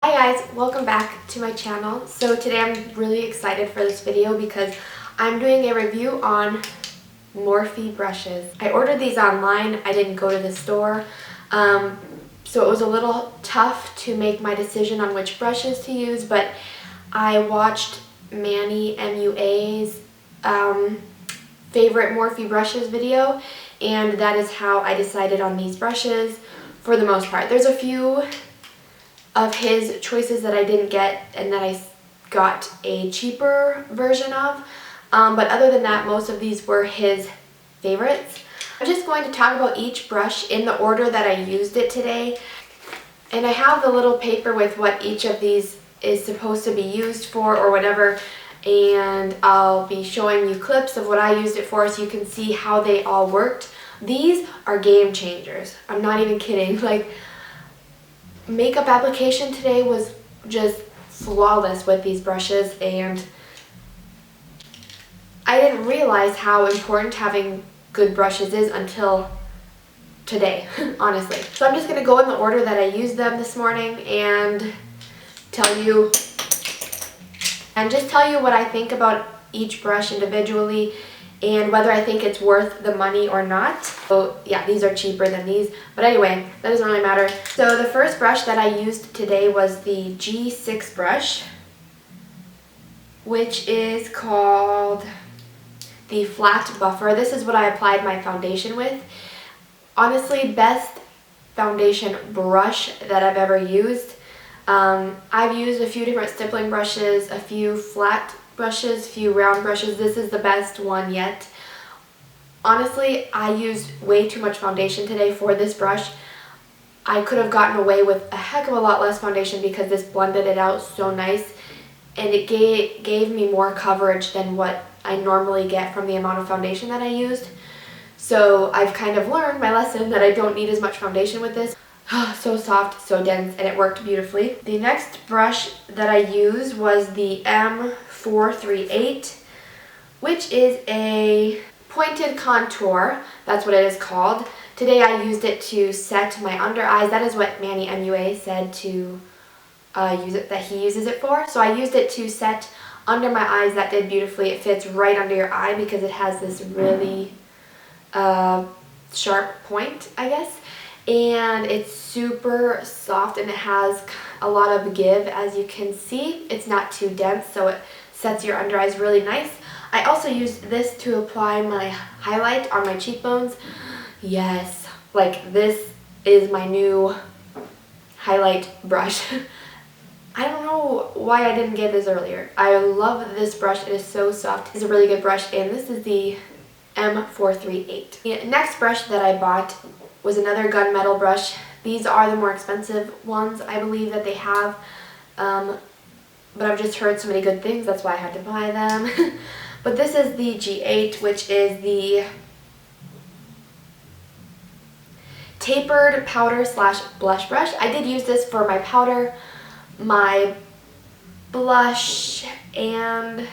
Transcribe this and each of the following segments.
Hi guys, welcome back to my channel. So today I'm really excited for this video because I'm doing a review on Morphe brushes. I ordered these online. I didn't go to the store. So it was a little tough to make my decision on which brushes to use, but I watched Manny MUA's favorite Morphe brushes video, and that is how I decided on these brushes for the most part. There's a few of his choices that I didn't get and that I got a cheaper version of, but other than that, most of these were his favorites. I'm just going to talk about each brush in the order that I used it today, and I have the little paper with what each of these is supposed to be used for or whatever, and I'll be showing you clips of what I used it for so you can see how they all worked. These are game changers. I'm not even kidding. Like, makeup application today was just flawless with these brushes, and I didn't realize how important having good brushes is until today, honestly. So I'm just going to go in the order that I used them this morning and tell you what I think about each brush individually and whether I think it's worth the money or not. So yeah, these are cheaper than these, but anyway, that doesn't really matter. So the first brush that I used today was the G6 brush, which is called the Flat Buffer. This is what I applied my foundation with. Honestly, best foundation brush that I've ever used. I've used a few different stippling brushes, a few flat brushes, a few round brushes. This is the best one yet. Honestly, I used way too much foundation today for this brush. I could have gotten away with a heck of a lot less foundation because this blended it out so nice, and it gave me more coverage than what I normally get from the amount of foundation that I used. So I've kind of learned my lesson that I don't need as much foundation with this. So soft, so dense, and it worked beautifully. The next brush that I used was the M438, which is a pointed contour. That's what it is called. Today I used it to set my under eyes. That is what Manny MUA said to that he uses it for. So I used it to set under my eyes. That did beautifully. It fits right under your eye because it has this really sharp point, I guess. And it's super soft and it has a lot of give, as you can see. It's not too dense, so it sets your under eyes really nice. I also used this to apply my highlight on my cheekbones. Yes, like this is my new highlight brush. I don't know why I didn't get this earlier. I love this brush. It is so soft. It's a really good brush, and this is the M438. The next brush that I bought was another gunmetal brush. These are the more expensive ones, I believe, that they have, but I've just heard so many good things, that's why I had to buy them. But this is the G8, which is the tapered powder slash blush brush. I did use this for my powder, my blush, and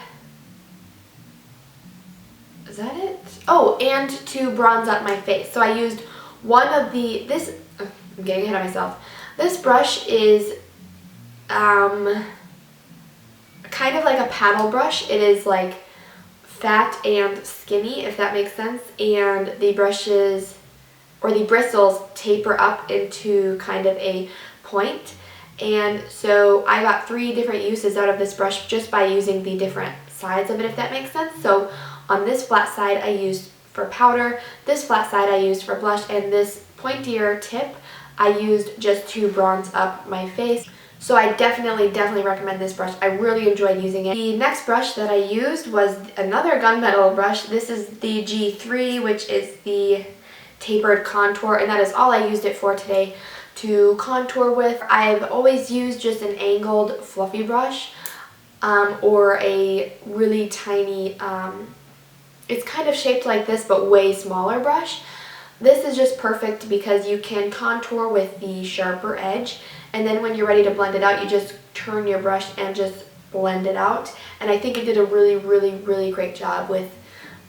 is that it? Oh, and to bronze up my face. So I used one of the, I'm getting ahead of myself. This brush is kind of like a paddle brush. It is like fat and skinny, if that makes sense, and the brushes, or the bristles, taper up into kind of a point. And so I got 3 different uses out of this brush just by using the different sides of it, if that makes sense. So on this flat side I used for powder, this flat side I used for blush, and this pointier tip I used just to bronze up my face. So I definitely recommend this brush. I really enjoyed using it. The next brush that I used was another gunmetal brush. This is the G3, which is the Tapered Contour, and that is all I used it for today, to contour with. I've always used just an angled fluffy brush, or a really tiny, it's kind of shaped like this but way smaller brush. This is just perfect because you can contour with the sharper edge, and then when you're ready to blend it out, you just turn your brush and just blend it out. And I think it did a really great job with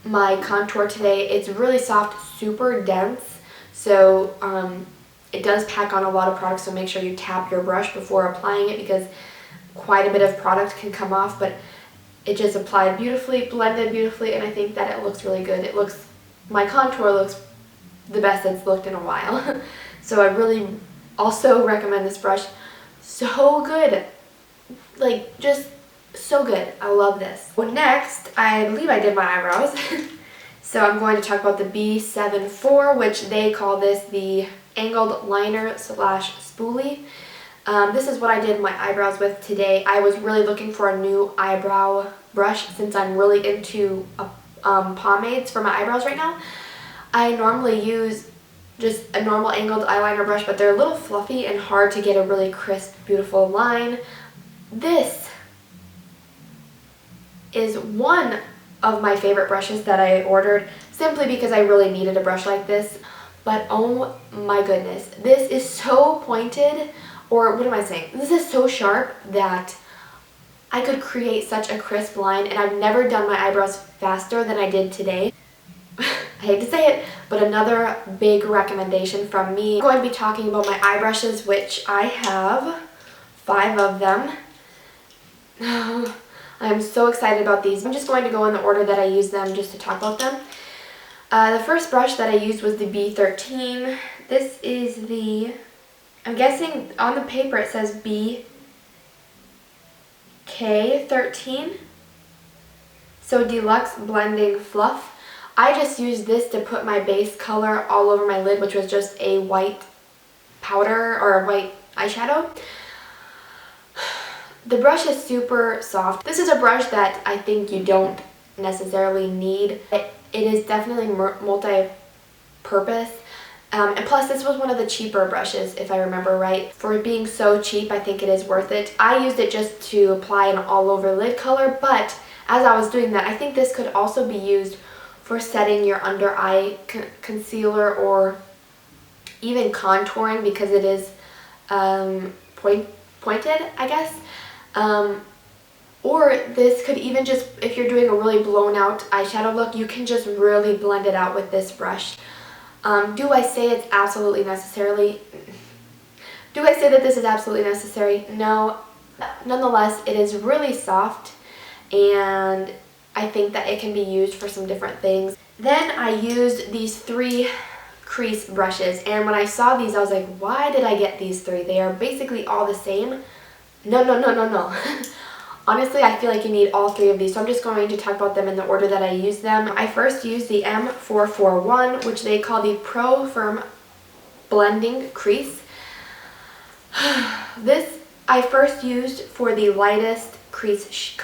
my contour today. It's really soft, super dense, so it does pack on a lot of product, so make sure you tap your brush before applying it because quite a bit of product can come off, but it just applied beautifully, blended beautifully, and I think that it looks really good. My contour looks the best it's looked in a while. So I really also recommend this brush. So good. Like, just so good. I love this. Well, next, I believe I did my eyebrows. So I'm going to talk about the B74, which they call this the angled liner / spoolie. This is what I did my eyebrows with today. I was really looking for a new eyebrow brush since I'm really into pomades for my eyebrows right now. I normally use just a normal angled eyeliner brush, but they're a little fluffy and hard to get a really crisp, beautiful line. This is one of my favorite brushes that I ordered simply because I really needed a brush like this. But oh my goodness, this is so pointed, or what am I saying? This is so sharp that I could create such a crisp line, and I've never done my eyebrows faster than I did today. I hate to say it, but another big recommendation from me. I'm going to be talking about my eye brushes, which I have 5 of them. I'm so excited about these. I'm just going to go in the order that I use them just to talk about them. The first brush that I used was the B13. This is the, I'm guessing on the paper it says BK13. So Deluxe Blending Fluff. I just used this to put my base color all over my lid, which was just a white powder or a white eyeshadow. The brush is super soft. This is a brush that I think you don't necessarily need. It is definitely multi-purpose. And plus, this was one of the cheaper brushes, if I remember right. For it being so cheap, I think it is worth it. I used it just to apply an all-over lid color, but as I was doing that, I think this could also be used for setting your under eye concealer or even contouring because it is pointed, I guess. Or this could even just, if you're doing a really blown out eyeshadow look, you can just really blend it out with this brush. Do I say it's absolutely necessary? Do I say that this is absolutely necessary? No. Nonetheless, it is really soft, and I think that it can be used for some different things. Then I used these 3 Crease brushes, and when I saw these, I was like, why did I get these 3? They are basically all the same. No. Honestly, I feel like you need all 3 of these, so I'm just going to talk about them in the order that I use them. I first used the M441, which they call the Pro Firm Blending Crease. This I first used for the lightest crease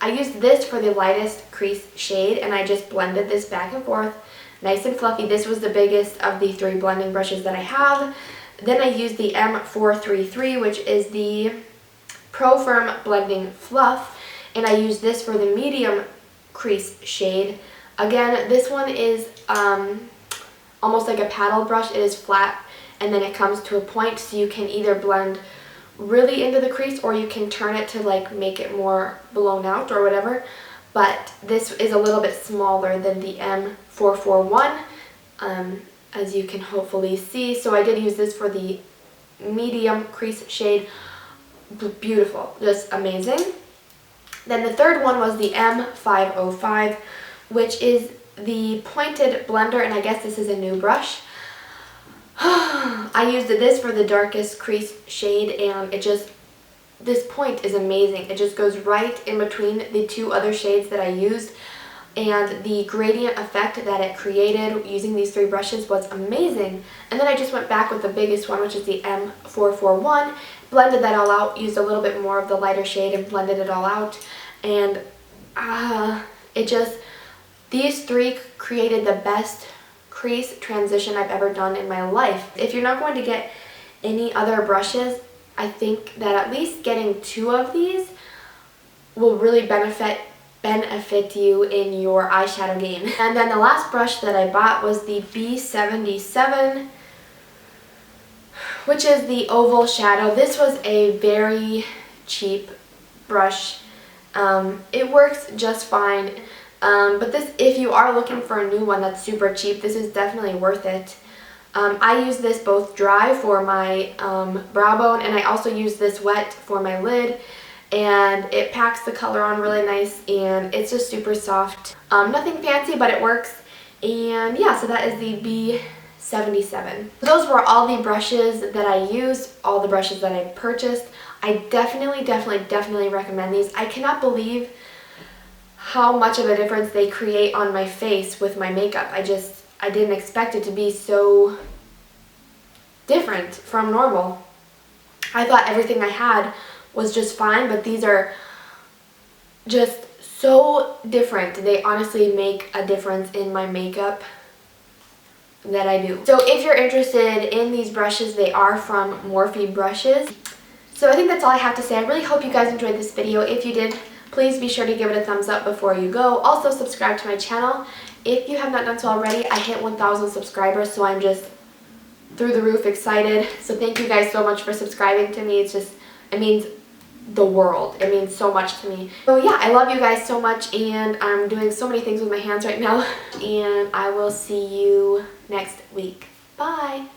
I used this for the lightest crease shade, and I just blended this back and forth, nice and fluffy. This was the biggest of the 3 blending brushes that I have. Then I used the M433, which is the Pro Firm Blending Fluff, and I used this for the medium crease shade. Again, this one is almost like a paddle brush. It is flat, and then it comes to a point, so you can either blend really into the crease or you can turn it to like make it more blown out or whatever. But this is a little bit smaller than the M441, as you can hopefully see. So I did use this for the medium crease shade. Beautiful, just amazing. Then the third one was the M505, which is the pointed blender, and I guess this is a new brush. I used this for the darkest crease shade, and this point is amazing. It just goes right in between the 2 other shades that I used, and the gradient effect that it created using these 3 brushes was amazing. And then I just went back with the biggest one, which is the M441, blended that all out, used a little bit more of the lighter shade and blended it all out, and these 3 created the best crease transition I've ever done in my life. If you're not going to get any other brushes, I think that at least getting 2 of these will really benefit you in your eyeshadow game. And then the last brush that I bought was the B77, which is the Oval Shadow. This was a very cheap brush. It works just fine. But this, if you are looking for a new one that's super cheap, this is definitely worth it. I use this both dry for my brow bone, and I also use this wet for my lid, and it packs the color on really nice, and it's just super soft. Nothing fancy, but it works. And yeah, so that is the B77. Those were all the brushes that I used, all the brushes that I purchased. I definitely recommend these. I cannot believe how much of a difference they create on my face with my makeup. I didn't expect it to be so different from normal. I thought everything I had was just fine, but these are just so different. They honestly make a difference in my makeup that I do. So if you're interested in these brushes, they are from Morphe Brushes. So I think that's all I have to say. I really hope you guys enjoyed this video. If you did, please be sure to give it a thumbs up before you go. Also subscribe to my channel. If you have not done so already, I hit 1,000 subscribers, so I'm just through the roof excited. So thank you guys so much for subscribing to me. It means the world. It means so much to me. So yeah, I love you guys so much, and I'm doing so many things with my hands right now. And I will see you next week. Bye!